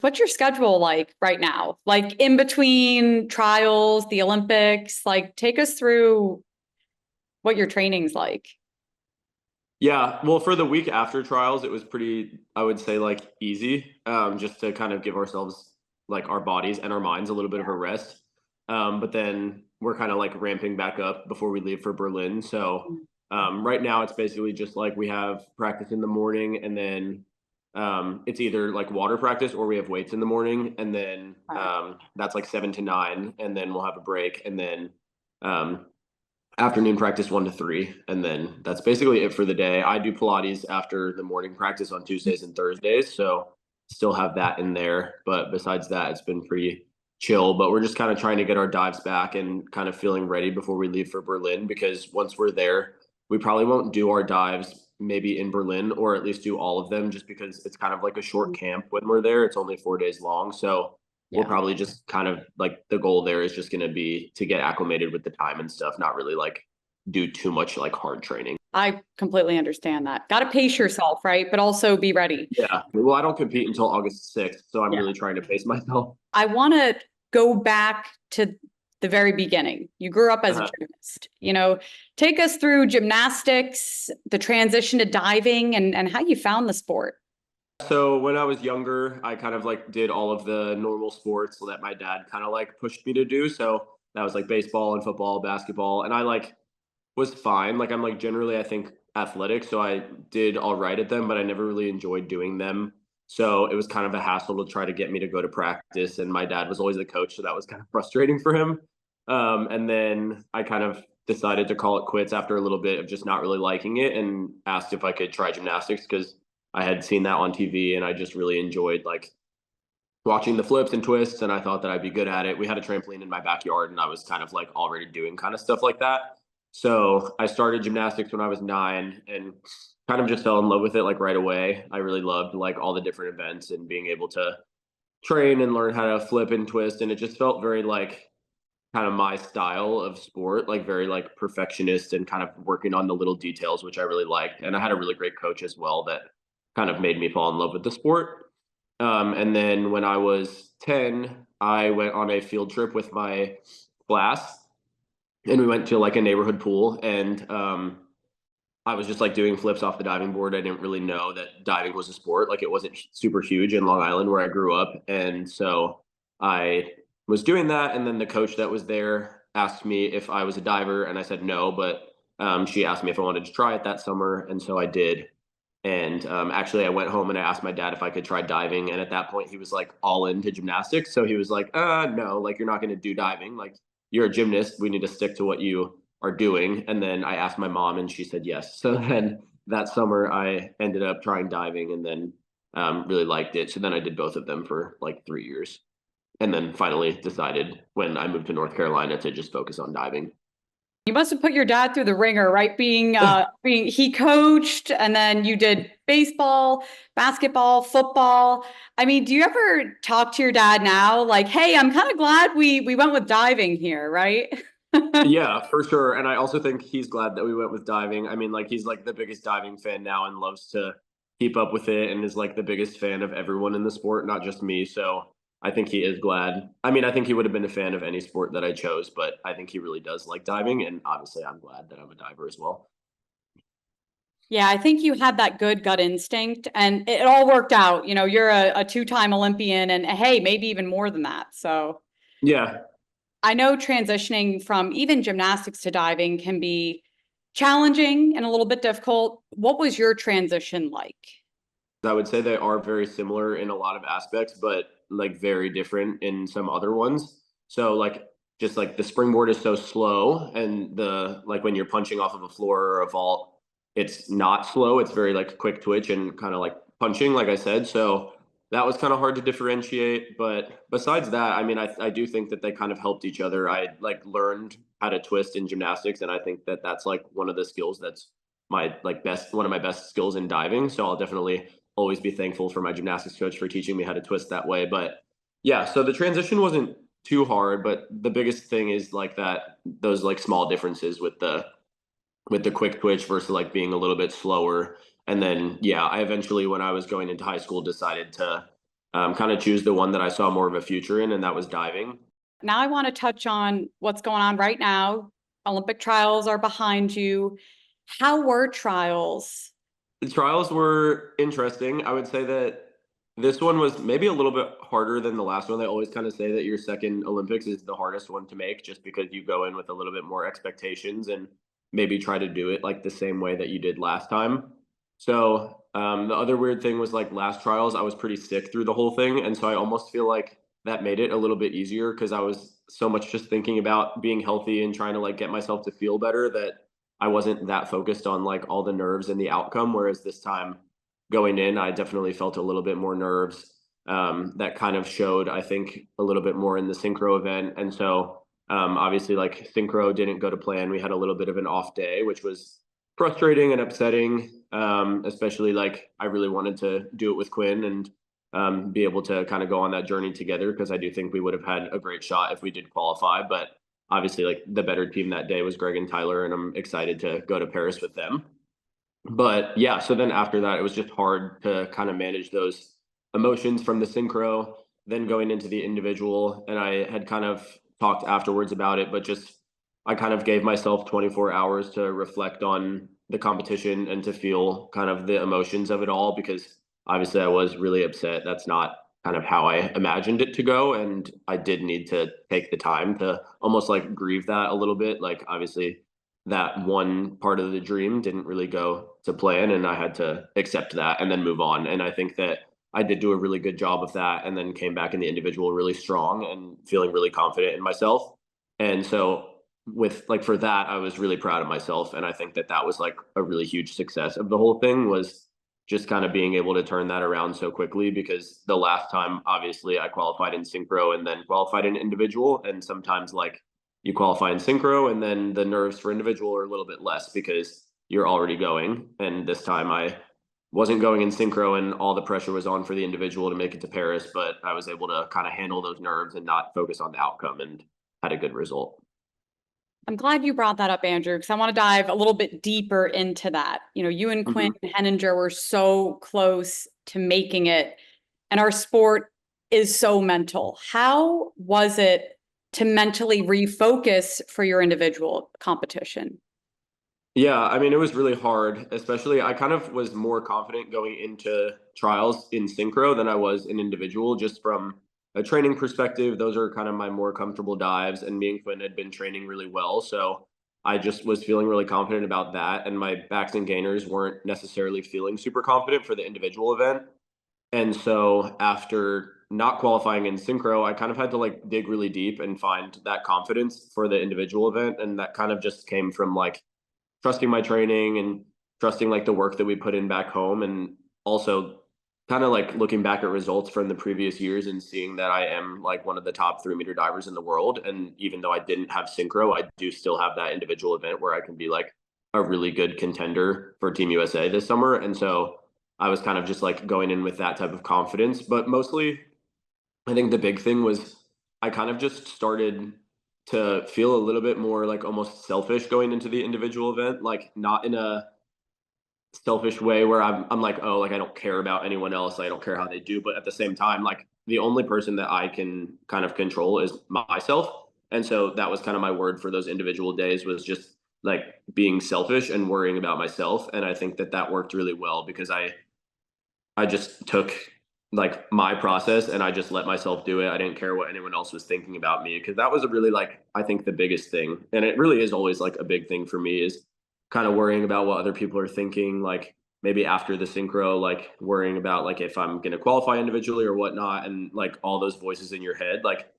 What's your schedule like right now? Like in between trials, the Olympics, like take us through what your training's like. Yeah, well, for the week after trials, it was pretty, I would say, like easy, just to kind of give ourselves, like our bodies and our minds a little bit of a rest. But then we're kind of like ramping back up before we leave for Berlin. So right now, it's basically just like we have practice in the morning, and then it's either like water practice or we have weights in the morning, and then that's like 7 to 9, and then we'll have a break, and then um, afternoon practice 1 to 3, and then that's basically it for the day. I do Pilates after the morning practice on Tuesdays and Thursdays, so still have that in there. But besides that, it's been pretty chill. But we're just kind of trying to get our dives back and kind of feeling ready before we leave for Berlin, because once we're there, we probably won't do our dives maybe in Berlin, or at least do all of them, just because it's kind of like a short camp when we're there. It's only 4 days long, so we'll Yeah. probably just kind of like the goal there is just going to be to get acclimated with the time and stuff, not really like do too much like hard training. I completely understand that. Got to pace yourself, right? But also be ready. Yeah. Well, I don't compete until August 6th, so I'm Yeah. really trying to pace myself. I want to go back to the very beginning. You grew up as a Uh-huh. gymnast. Take us through gymnastics, the transition to diving, and how you found the sport. So when I was younger, I kind of like did all of the normal sports that my dad kind of like pushed me to do. So that was like baseball and football, basketball, and I like was fine. Like I'm like generally I think athletic, so I did all right at them, but I never really enjoyed doing them. So it was kind of a hassle to try to get me to go to practice, and my dad was always the coach, so that was kind of frustrating for him. And then I kind of decided to call it quits after a little bit of just not really liking it, and asked if I could try gymnastics because I had seen that on TV and I just really enjoyed like watching the flips and twists, and I thought that I'd be good at it. We had a trampoline in my backyard and I was kind of like already doing kind of stuff like that. So I started gymnastics when I was 9 and kind of just fell in love with it like right away. I really loved like all the different events and being able to train and learn how to flip and twist, and it just felt very like kind of my style of sport, like very like perfectionist and kind of working on the little details, which I really liked. And I had a really great coach as well that kind of made me fall in love with the sport. And then when I was 10, I went on a field trip with my class, and we went to like a neighborhood pool, and I was just like doing flips off the diving board. I didn't really know that diving was a sport. Like it wasn't super huge in Long Island where I grew up. And so I was doing that. And then the coach that was there asked me if I was a diver. And I said no, but she asked me if I wanted to try it that summer. And so I did. And actually, I went home and I asked my dad if I could try diving. And at that point, he was like all into gymnastics. So he was like, no, like you're not going to do diving. Like you're a gymnast. We need to stick to what you are doing. And then I asked my mom and she said yes. So then that summer, I ended up trying diving, and then really liked it. So then I did both of them for like 3 years. And then finally decided when I moved to North Carolina to just focus on diving. You must have put your dad through the ringer, right? Being he coached, and then you did baseball, basketball, football. I mean, do you ever talk to your dad now, like, "Hey, I'm kind of glad we went with diving here," right? Yeah, for sure. And I also think he's glad that we went with diving. I mean, like he's like the biggest diving fan now and loves to keep up with it, and is like the biggest fan of everyone in the sport, not just me. So I think he is glad. I mean, I think he would have been a fan of any sport that I chose, but I think he really does like diving. And obviously, I'm glad that I'm a diver as well. Yeah, I think you had that good gut instinct, and it all worked out. You're a two-time Olympian, and hey, maybe even more than that. So Yeah, I know transitioning from even gymnastics to diving can be challenging and a little bit difficult. What was your transition like? I would say they are very similar in a lot of aspects, but like very different in some other ones. So like just like the springboard is so slow, and the like when you're punching off of a floor or a vault, it's not slow. It's very like quick twitch and kind of like punching, like I said. So that was kind of hard to differentiate. But besides that, I mean, I do think that they kind of helped each other. I like learned how to twist in gymnastics, and I think that that's like one of the skills that's my like best one of my best skills in diving. So I'll definitely always be thankful for my gymnastics coach for teaching me how to twist that way. But yeah, so the transition wasn't too hard, but the biggest thing is like that those like small differences with the quick twitch versus like being a little bit slower. And then yeah, I eventually when I was going into high school decided to kind of choose the one that I saw more of a future in, and that was diving. Now I want to touch on what's going on right now. Olympic trials are behind you. How were trials? The trials were interesting. I would say that this one was maybe a little bit harder than the last one. They always kind of say that your second Olympics is the hardest one to make just because you go in with a little bit more expectations and maybe try to do it like the same way that you did last time. So the other weird thing was like last trials, I was pretty sick through the whole thing. And so I almost feel like that made it a little bit easier because I was so much just thinking about being healthy and trying to like get myself to feel better that I wasn't that focused on like all the nerves and the outcome. Whereas this time going in, I definitely felt a little bit more nerves. That kind of showed, I think, a little bit more in the synchro event. And so obviously, like synchro didn't go to plan. We had a little bit of an off day, which was frustrating and upsetting. Especially like I really wanted to do it with Quinn and be able to kind of go on that journey together because I do think we would have had a great shot if we did qualify. But obviously, like the better team that day was Greg and Tyler, and I'm excited to go to Paris with them. But yeah, so then after that, it was just hard to kind of manage those emotions from the synchro, then going into the individual. And I had kind of talked afterwards about it, but just I kind of gave myself 24 hours to reflect on the competition and to feel kind of the emotions of it all because obviously I was really upset. That's not kind of how I imagined it to go. And I did need to take the time to almost like grieve that a little bit. Like, obviously, that one part of the dream didn't really go to plan and I had to accept that and then move on. And I think that I did do a really good job of that and then came back in the individual really strong and feeling really confident in myself. And so with like for that I was really proud of myself and I think that that was like a really huge success of the whole thing was just kind of being able to turn that around so quickly because the last time obviously I qualified in synchro and then qualified in individual and sometimes like you qualify in synchro and then the nerves for individual are a little bit less because you're already going. And this time I wasn't going in synchro and all the pressure was on for the individual to make it to Paris, but I was able to kind of handle those nerves and not focus on the outcome and had a good result. I'm glad you brought that up, Andrew, because I want to dive a little bit deeper into that. You know, you and Quinn Mm-hmm. Henninger were so close to making it, and our sport is so mental. How was it to mentally refocus for your individual competition? Yeah, I mean, it was really hard, especially I kind of was more confident going into trials in synchro than I was in individual, just from a training perspective. Those are kind of my more comfortable dives, and me and Quinn had been training really well. So I just was feeling really confident about that. And my backs and gainers weren't necessarily feeling super confident for the individual event. And so after not qualifying in synchro, I kind of had to like dig really deep and find that confidence for the individual event. And that kind of just came from like trusting my training and trusting like the work that we put in back home and also kind of like looking back at results from the previous years and seeing that I am like one of the top 3 meter divers in the world. And even though I didn't have synchro, I do still have that individual event where I can be like a really good contender for Team USA this summer. And so I was kind of just like going in with that type of confidence. But mostly I think the big thing was I kind of just started to feel a little bit more like almost selfish going into the individual event, like not in a selfish way where I'm like, oh, like I don't care about anyone else. I don't care how they do. But at the same time, like the only person that I can kind of control is myself. And so that was kind of my word for those individual days was just like being selfish and worrying about myself. And I think that that worked really well because I just took like my process and I just let myself do it. I didn't care what anyone else was thinking about me because that was a really like I think the biggest thing. And it really is always like a big thing for me is kind of worrying about what other people are thinking, like maybe after the synchro, like worrying about like if I'm gonna qualify individually or whatnot, and like all those voices in your head, like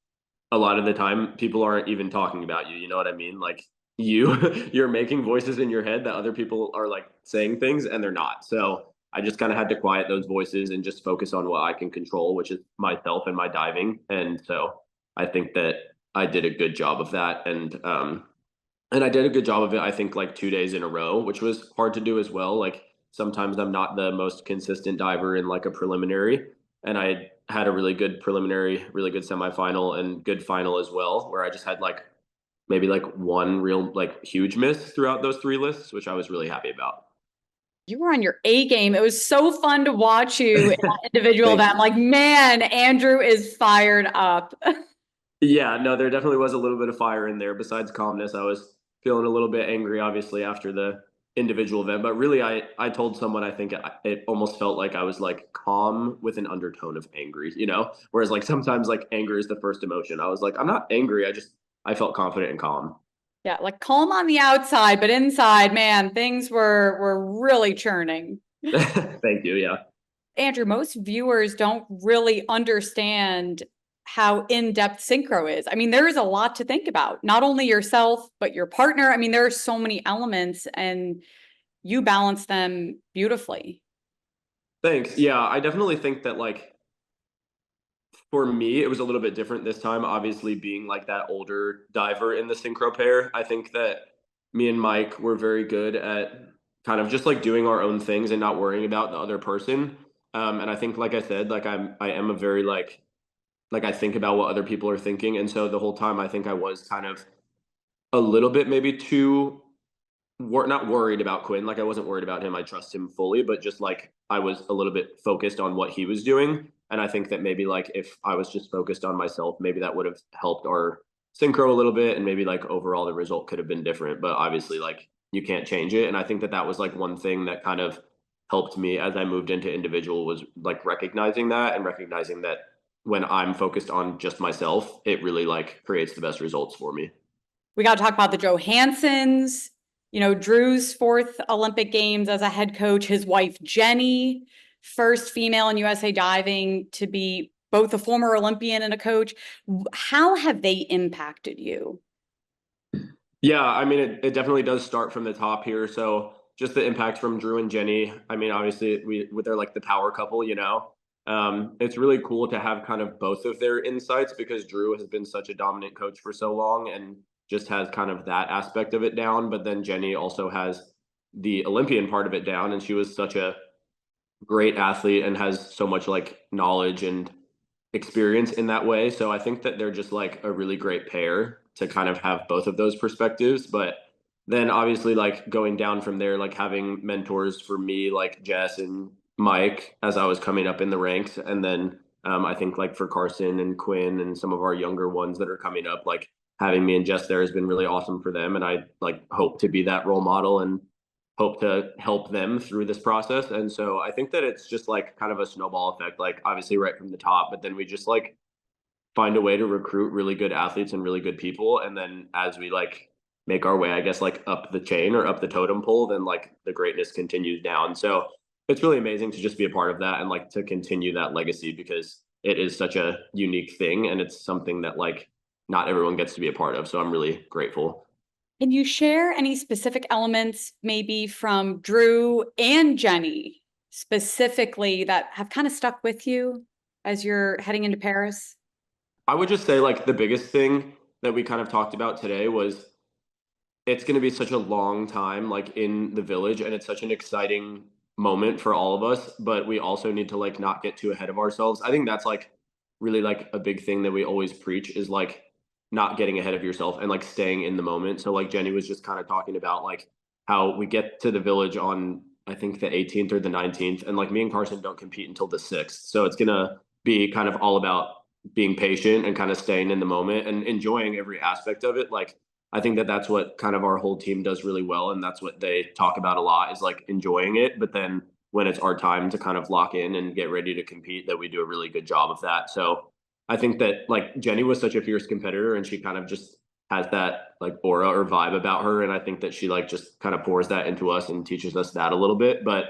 a lot of the time people aren't even talking about you, you know what I mean? Like you're making voices in your head that other people are like saying things and they're not. So I just kind of had to quiet those voices and just focus on what I can control, which is myself and my diving. And so I think that I did a good job of that. And I did a good job of it, I think, like 2 days in a row, which was hard to do as well. Like sometimes I'm not the most consistent diver in like a preliminary. And I had a really good preliminary, really good semifinal, and good final as well, where I just had like maybe like one real like huge miss throughout those three lists, which I was really happy about. You were on your A game. It was so fun to watch you in that individual Thank event. I'm you. like, man, Andrew is fired up. Yeah, no, there definitely was a little bit of fire in there. Besides calmness, I was feeling a little bit angry, obviously, after the individual event. But really, I told someone I think it almost felt like I was like calm with an undertone of angry, you know? Whereas like sometimes like anger is the first emotion. I was like, I'm not angry. I felt confident and calm. Yeah, like calm on the outside, but inside, man, things were really churning. Thank you. Yeah. Andrew, most viewers don't really understand how in-depth synchro is. I mean, there is a lot to think about, not only yourself, but your partner. I mean, there are so many elements and you balance them beautifully. Thanks. Yeah, I definitely think that like for me, it was a little bit different this time. Obviously, being like that older diver in the synchro pair, I think that me and Mike were very good at kind of just like doing our own things and not worrying about the other person. And I think, like I said, I am a very like I think about what other people are thinking, and so the whole time I think I was kind of a little bit maybe too not worried about Quinn. Like I wasn't worried about him. I trust him fully, but just like I was a little bit focused on what he was doing. And I think that maybe like if I was just focused on myself, maybe that would have helped our synchro a little bit. And maybe like overall the result could have been different. But obviously, like you can't change it. And I think that that was like one thing that kind of helped me as I moved into individual was like recognizing that and recognizing that when I'm focused on just myself, it really like creates the best results for me. We got to talk about the Johanssons, you know, Drew's fourth Olympic Games as a head coach, his wife, Jenny, first female in USA diving to be both a former Olympian and a coach. How have they impacted you? Yeah, I mean, it definitely does start from the top here. So just the impact from Drew and Jenny. I mean, obviously they're like the power couple, you know. It's really cool to have kind of both of their insights because Drew has been such a dominant coach for so long and just has kind of that aspect of it down. But then Jenny also has the Olympian part of it down, and she was such a great athlete and has so much like knowledge and experience in that way. So I think that they're just like a really great pair to kind of have both of those perspectives. But then obviously like going down from there, like having mentors for me, like Jess and Mike as I was coming up in the ranks. And then I think like for Carson and Quinn and some of our younger ones that are coming up, like having me and Jess there has been really awesome for them. And I like hope to be that role model and hope to help them through this process. And so I think that it's just like kind of a snowball effect, like obviously right from the top, but then we just like find a way to recruit really good athletes and really good people. And then as we like make our way, I guess, like up the chain or up the totem pole, then like the greatness continues down. So it's really amazing to just be a part of that and like to continue that legacy because it is such a unique thing and it's something that like not everyone gets to be a part of. So I'm really grateful. Can you share any specific elements, maybe from Drew and Jenny specifically, that have kind of stuck with you as you're heading into Paris? I would just say like the biggest thing that we kind of talked about today was it's going to be such a long time like in the village and it's such an exciting moment for all of us, but we also need to like not get too ahead of ourselves. I think that's like really like a big thing that we always preach is like not getting ahead of yourself and like staying in the moment. So like Jenny was just kind of talking about like how we get to the village on I think the 18th or the 19th and like me and Carson don't compete until the 6th. So it's going to be kind of all about being patient and kind of staying in the moment and enjoying every aspect of it. Like I think that that's what kind of our whole team does really well, and that's what they talk about a lot is like enjoying it. But then when it's our time to kind of lock in and get ready to compete, that we do a really good job of that. So I think that like Jenny was such a fierce competitor, and she kind of just has that like aura or vibe about her, and I think that she like just kind of pours that into us and teaches us that a little bit. But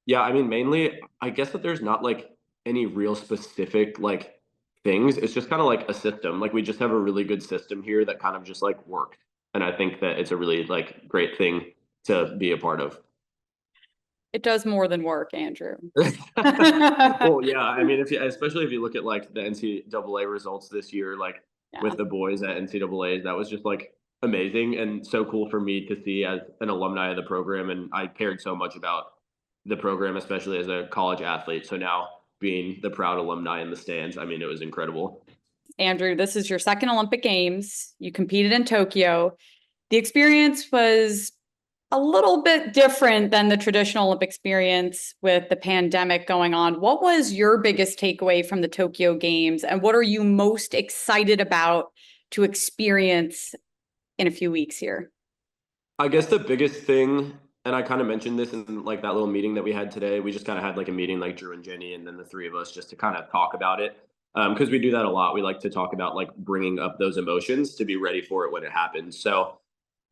yeah, I mean, mainly, I guess that there's not like any real specific like things. It's just kind of like a system. Like we just have a really good system here that kind of just like works. And I think that it's a really like great thing to be a part of. It does more than work, Andrew. Well, yeah, I mean, if you, especially if you look at like the NCAA results this year, like Yeah. with the boys at NCAA's, that was just like amazing and so cool for me to see as an alumni of the program. And I cared so much about the program, especially as a college athlete. So now being the proud alumni in the stands, I mean, it was incredible. Andrew, this is your second Olympic Games. You competed in Tokyo. The experience was a little bit different than the traditional Olympic experience with the pandemic going on. What was your biggest takeaway from the Tokyo Games, and what are you most excited about to experience in a few weeks here? I guess the biggest thing, and I kind of mentioned this in like that little meeting that we had today. We just kind of had like a meeting, like Drew and Jenny, and then the three of us, just to kind of talk about it. Because we do that a lot. We like to talk about like bringing up those emotions to be ready for it when it happens. So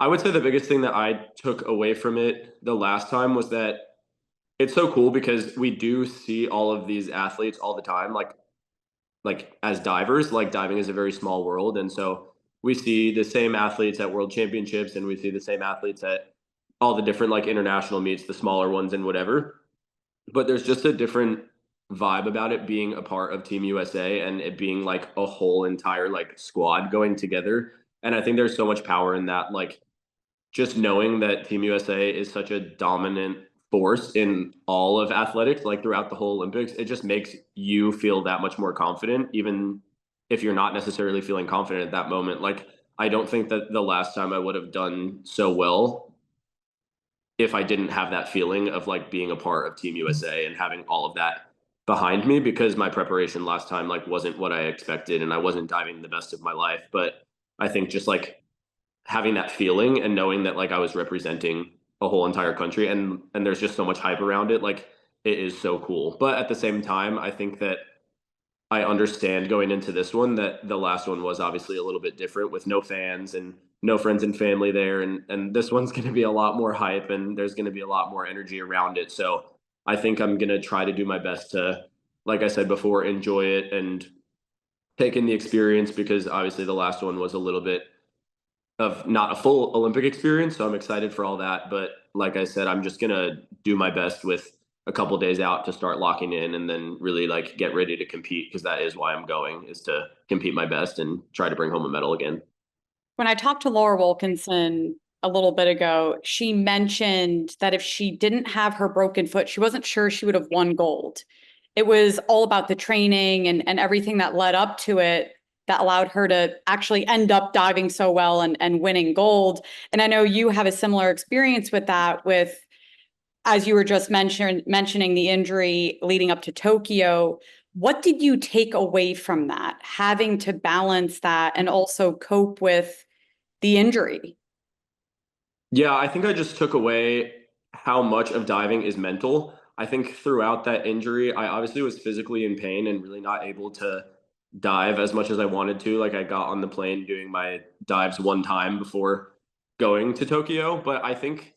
I would say the biggest thing that I took away from it the last time was that it's so cool because we do see all of these athletes all the time, like as divers. Like diving is a very small world, and so we see the same athletes at world championships, and we see the same athletes at all the different like international meets, the smaller ones and whatever. But there's just a different vibe about it being a part of Team USA and it being like a whole entire like squad going together. And I think there's so much power in that, like just knowing that Team USA is such a dominant force in all of athletics, like throughout the whole Olympics, it just makes you feel that much more confident, even if you're not necessarily feeling confident at that moment. Like, I don't think that the last time I would have done so well if I didn't have that feeling of like being a part of Team USA and having all of that behind me, because my preparation last time like wasn't what I expected and I wasn't diving the best of my life. But I think just like having that feeling and knowing that like I was representing a whole entire country, and there's just so much hype around it, like it is so cool. But at the same time, I think that I understand going into this one that the last one was obviously a little bit different with no fans and no friends and family there, and this one's going to be a lot more hype and there's going to be a lot more energy around it. So I think I'm going to try to do my best to, like I said before, enjoy it and take in the experience, because obviously the last one was a little bit of not a full Olympic experience. So I'm excited for all that. But like I said, I'm just gonna do my best with a couple days out to start locking in and then really like get ready to compete, because that is why I'm going, is to compete my best and try to bring home a medal again. When I talked to Laura Wilkinson a little bit ago, she mentioned that if she didn't have her broken foot, she wasn't sure she would have won gold. It was all about the training and everything that led up to it that allowed her to actually end up diving so well and winning gold. And I know you have a similar experience with that, with, as you were just mentioning the injury leading up to Tokyo. What did you take away from that, having to balance that and also cope with the injury? Yeah, I think I just took away how much of diving is mental. I think throughout that injury, I obviously was physically in pain and really not able to dive as much as I wanted to. Like I got on the plane doing my dives one time before going to Tokyo, but I think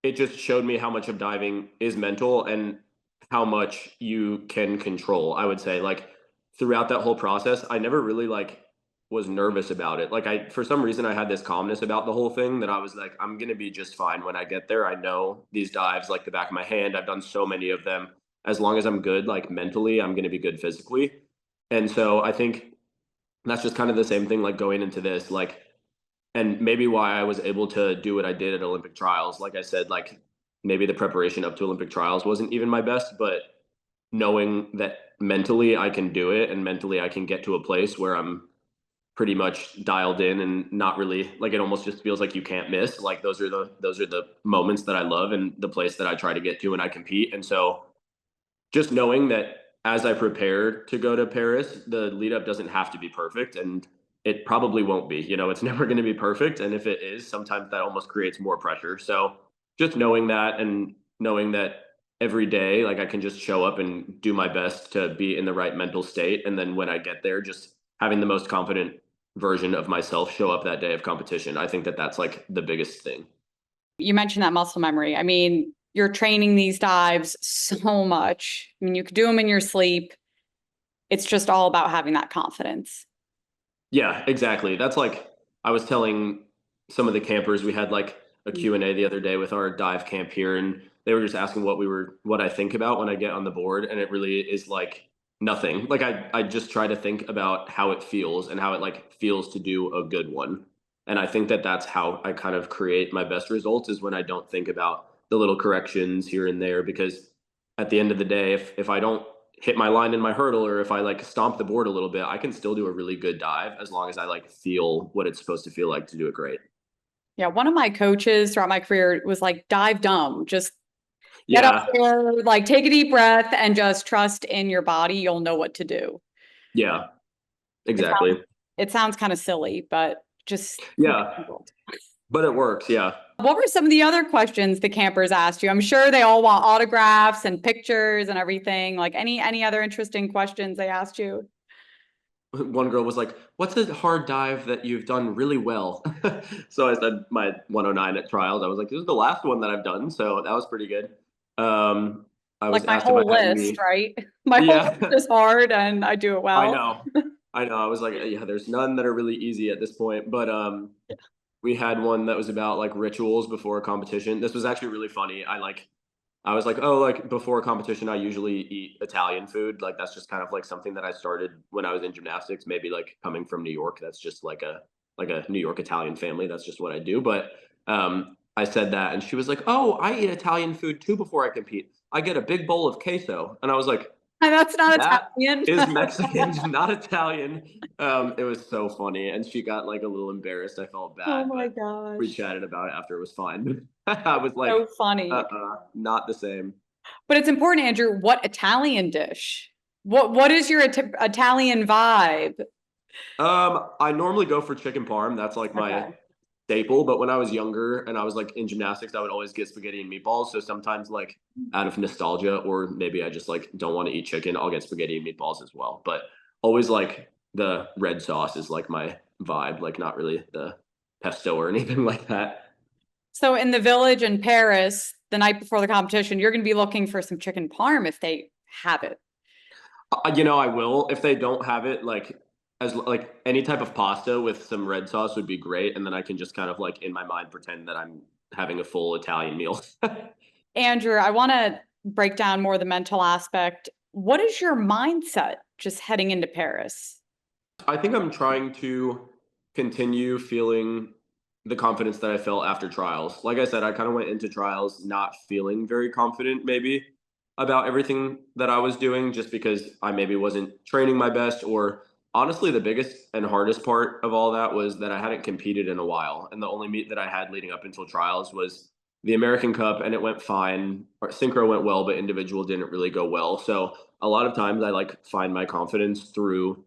it just showed me how much of diving is mental and how much you can control. I would say like throughout that whole process, I never really like was nervous about it. Like I, for some reason, I had this calmness about the whole thing that I was like, I'm gonna be just fine when I get there. I know these dives like the back of my hand. I've done so many of them. As long as I'm good, like mentally, I'm gonna be good physically. And so I think that's just kind of the same thing like going into this. Like, and maybe why I was able to do what I did at Olympic trials. Like I said, like maybe the preparation up to Olympic trials wasn't even my best, but knowing that mentally I can do it and mentally I can get to a place where I'm pretty much dialed in and not really like, it almost just feels like you can't miss. Like those are the moments that I love and the place that I try to get to when I compete. And so just knowing that as I prepare to go to Paris, the lead up doesn't have to be perfect, and it probably won't be. You know, it's never going to be perfect, and if it is, sometimes that almost creates more pressure. So just knowing that and knowing that every day, like I can just show up and do my best to be in the right mental state, and then when I get there, just having the most confident version of myself show up that day of competition. I think that that's like the biggest thing. You mentioned that muscle memory. I mean, you're training these dives so much. I mean, you could do them in your sleep. It's just all about having that confidence. Yeah, exactly. That's like I was telling some of the campers, we had like a Q&A the other day with our dive camp here, and they were just asking what I think about when I get on the board, and it really is like nothing. Like I just try to think about how it feels and how it like feels to do a good one. And I think that that's how I kind of create my best results, is when I don't think about the little corrections here and there, because at the end of the day, if I don't hit my line in my hurdle, or if I like stomp the board a little bit, I can still do a really good dive as long as I like feel what it's supposed to feel like to do it great. Yeah, one of my coaches throughout my career was like, dive dumb. Just get up Yeah, there, like take a deep breath and just trust in your body. You'll know what to do. yeah, It sounds exactly. it sounds kind of silly, but just keep it Yeah, simple. but it works. Yeah. What were some of the other questions the campers asked you? I'm sure they all want autographs and pictures and everything. Like any other interesting questions they asked you? One girl was like, "What's a hard dive that you've done really well?" So I said my 109 at trials. I was like, "This is the last one that I've done," so that was pretty good. I Like was my asked if I whole had list, any. right? My whole Yeah, list is hard and I do it I well. know, I know. I was like, "Yeah, there's none that are really easy at this point," but we had one that was about like rituals before a competition. This was actually really funny. I was like, oh, like before a competition, I usually eat Italian food. Like that's just kind of like something that I started when I was in gymnastics. Maybe like coming from New York, that's just like a New York Italian family. That's just what I do. But I said that, and she was like, "Oh, I eat Italian food too before I compete. I get a big bowl of queso," and I was like, And that's not that Italian. is Mexican, not Italian. It was so funny, and she got like a little embarrassed. I felt Oh bad, my but we gosh. chatted about it after. It was fine. I was So like, funny. not the same. But it's important, Andrew, what Italian dish? What is your Italian vibe? I normally go for chicken parm. That's like my Okay. staple. But when I was younger and I was like in gymnastics, I would always get spaghetti and meatballs. So sometimes like out of nostalgia, or maybe I just like don't want to eat chicken, I'll get spaghetti and meatballs as well. But always like the red sauce is like my vibe, like not really the pesto or anything like that. So in the village in Paris, the night before the competition, you're going to be looking for some chicken parm if they have it. I will if they don't have it. Like as like any type of pasta with some red sauce would be great, and then I can just kind of like in my mind pretend that I'm having a full Italian meal. Andrew, I want to break down more the mental aspect. What is your mindset just heading into Paris? I think I'm trying to continue feeling the confidence that I felt after trials. Like I said, I kind of went into trials not feeling very confident, maybe about everything that I was doing, just because I maybe wasn't training my best. Or honestly, the biggest and hardest part of all that was that I hadn't competed in a while. And the only meet that I had leading up until trials was the American Cup, and it went fine. Or synchro went well, but individual didn't really go well. So a lot of times I like find my confidence through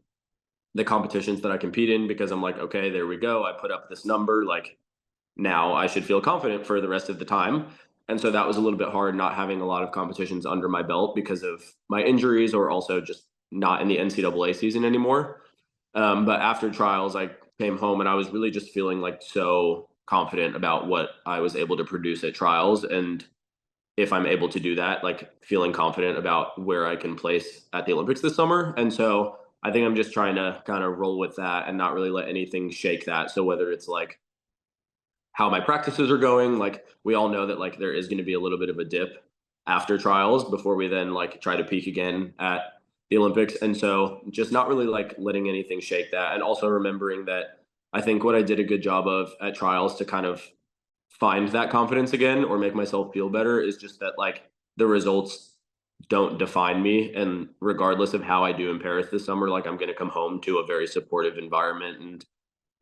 the competitions that I compete in, because I'm like, okay, there we go. I put up this number. Like now I should feel confident for the rest of the time. And so that was a little bit hard not having a lot of competitions under my belt because of my injuries, or also just not in the NCAA season anymore. But after trials, I came home and I was really just feeling like so confident about what I was able to produce at trials. And if I'm able to do that, like feeling confident about where I can place at the Olympics this summer. And so I think I'm just trying to kind of roll with that and not really let anything shake that. So whether it's like how my practices are going, like we all know that like there is going to be a little bit of a dip after trials before we then like try to peak again at the Olympics. And so just not really like letting anything shake that. And also remembering that I think what I did a good job of at trials to kind of find that confidence again or make myself feel better is just that like the results don't define me. And regardless of how I do in Paris this summer, like I'm going to come home to a very supportive environment. And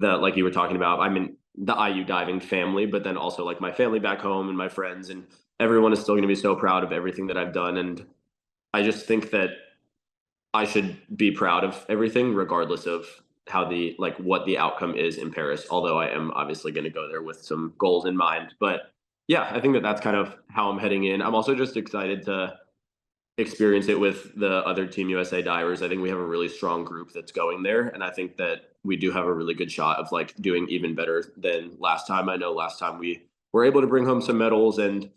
that, like you were talking about, I'm in the IU diving family, but then also like my family back home and my friends, and everyone is still going to be so proud of everything that I've done. And I just think that I should be proud of everything, regardless of how the like what the outcome is in Paris. Although I am obviously going to go there with some goals in mind. But yeah, I think that that's kind of how I'm heading in. I'm also just excited to experience it with the other Team USA divers. I think we have a really strong group that's going there, and I think that we do have a really good shot of like doing even better than last time. I know last time we were able to bring home some medals, and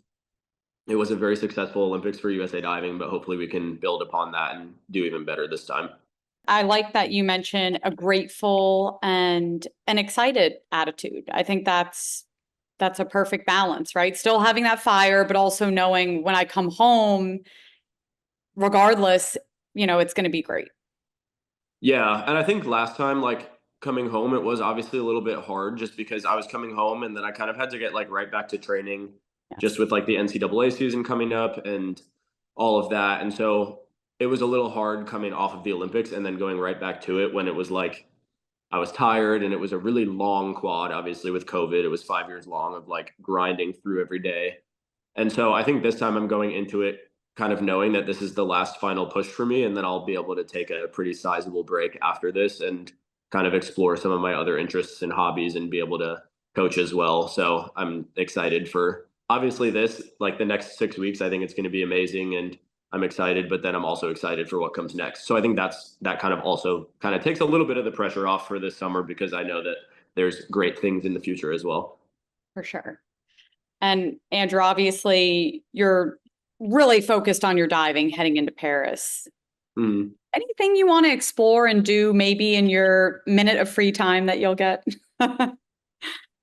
it was a very successful Olympics for USA diving, but hopefully we can build upon that and do even better this time. I like that you mentioned a grateful and an excited attitude. I think that's a perfect balance, right? Still having that fire, but also knowing when I come home, regardless, it's going to be great. Yeah, and I think last time, like coming home, it was obviously a little bit hard just because I was coming home and then I kind of had to get like right back to training just Yes. with like the NCAA season coming up and all of that. And so it was a little hard coming off of the Olympics and then going right back to it when it was like I was tired, and it was a really long quad. Obviously, with COVID, it was 5 years long of like grinding through every day. And so I think this time I'm going into it kind of knowing that this is the last final push for me, and then I'll be able to take a pretty sizable break after this and kind of explore some of my other interests and hobbies and be able to coach as well. So I'm excited for obviously this, like the next 6 weeks. I think it's going to be amazing, and I'm excited, but then I'm also excited for what comes next. So I think that kind of also kind of takes a little bit of the pressure off for this summer because I know that there's great things in the future as well. For sure. And Andrew, obviously, you're really focused on your diving heading into Paris. Mm. Anything you want to explore and do maybe in your minute of free time that you'll get?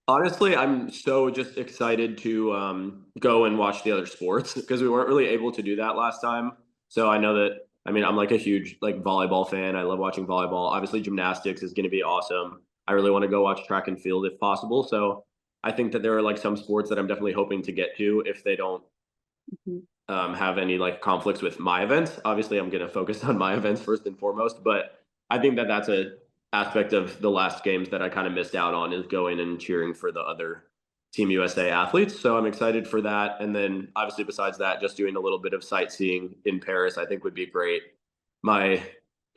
Honestly, I'm so just excited to go and watch the other sports because we weren't really able to do that last time. So I know that, I mean, I'm like a huge like volleyball fan. I love watching volleyball. Obviously, gymnastics is going to be awesome. I really want to go watch track and field if possible. So I think that there are like some sports that I'm definitely hoping to get to if they don't Mhm. have any like conflicts with my events. Obviously, I'm going to focus on my events first and foremost, but I think that that's a aspect of the last games that I kind of missed out on is going and cheering for the other Team USA athletes. So I'm excited for that. And then obviously besides that, just doing a little bit of sightseeing in Paris, I think would be great. My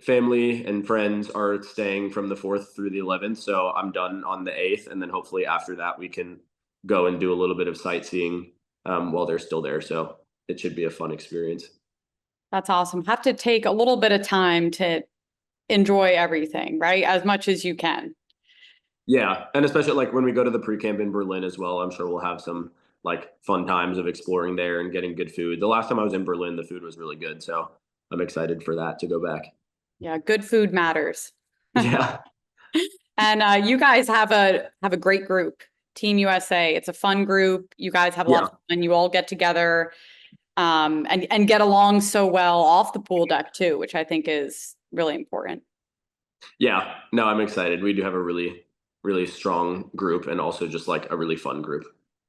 family and friends are staying from the 4th through the 11th. So I'm done on the 8th. And then hopefully after that, we can go and do a little bit of sightseeing while they're still there. So it should be a fun experience. That's awesome. Have to take a little bit of time to enjoy everything, right? As much as you can. Yeah, and especially like when we go to the pre-camp in Berlin as well, I'm sure we'll have some like fun times of exploring there and getting good food. The last time I was in Berlin, the food was really good, so I'm excited for that to go back. Yeah, good food matters. Yeah, And you guys have a great group, Team USA. It's a fun group. You guys have a lot yeah, of fun. You all get together and get along so well off the pool deck too, which I think is really important. yeah. No, I'm excited. We do have a really, really strong group and also just like a really fun group.